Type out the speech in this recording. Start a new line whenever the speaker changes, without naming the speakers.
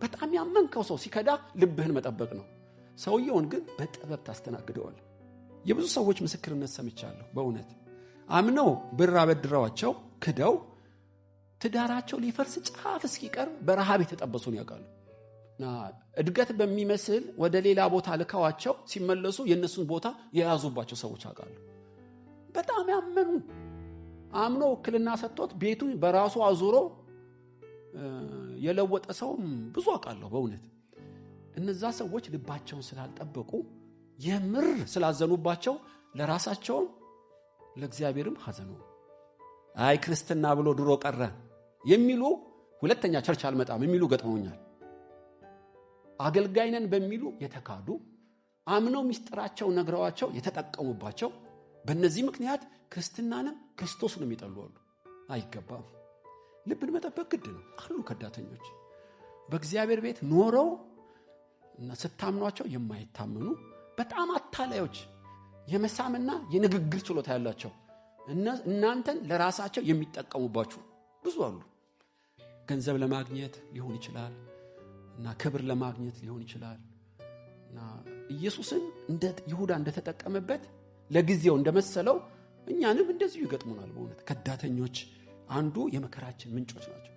በጣም ያመንከው ሰው ሲከዳ ልብህን መጠበቅ ነው። ሰውየውን ግን በጥበብ ታስተናግደዋል። የብዙ ሰዎች ምስክርነት ሰምቻለሁ። በእውነት አምነው ብር አበድረዋቸው ክደው ትዳራቸው ሊፈርስ ጫፍ እስኪቀር በረሃብ የተጠበሱን ያውቃሉ። እድገት በሚመስል ወደ ሌላ ቦታ ልከዋቸው ሲመለሱ የእነሱን ቦታ የያዙባቸው ሰዎች ያውቃሉ። በጣም ያመኑ አምኖ ውክልና ሰጥቶት ቤቱን በራሱ አዙሮ የለወጠ ሰውም ብዙ አውቃለሁ። በእውነት እነዛ ሰዎች ልባቸውን ስላልጠበቁ የምር ስላዘኑባቸው ለራሳቸውም ለእግዚአብሔርም ሐዘኑ። አይ ክርስትና ብሎ ድሮ ቀረ የሚሉ ሁለተኛ ቸርች አልመጣም የሚሉ ገጥመውኛል። አገልጋይነን በሚሉ የተካዱ አምነው ሚስጥራቸው ነግረዋቸው የተጠቀሙባቸው በእነዚህ ምክንያት ክርስትናንም ክርስቶስንም ይጠሉዋሉ። አይገባም። ልብን መጠበቅ ግድ ነው። አሉ ከዳተኞች በእግዚአብሔር ቤት ኖረው እና ስታምኗቸው የማይታመኑ በጣም አታላዮች፣ የመሳምና የንግግር ችሎታ ያላቸው እናንተን ለራሳቸው የሚጠቀሙባችሁ ብዙ አሉ። ገንዘብ ለማግኘት ሊሆን ይችላል እና ክብር ለማግኘት ሊሆን ይችላል እና ኢየሱስን እንደ ይሁዳ እንደተጠቀመበት ለጊዜው እንደመሰለው እኛንም እንደዚሁ ይገጥሙናል። በእውነት ከዳተኞች አንዱ የመከራችን ምንጮች ናቸው።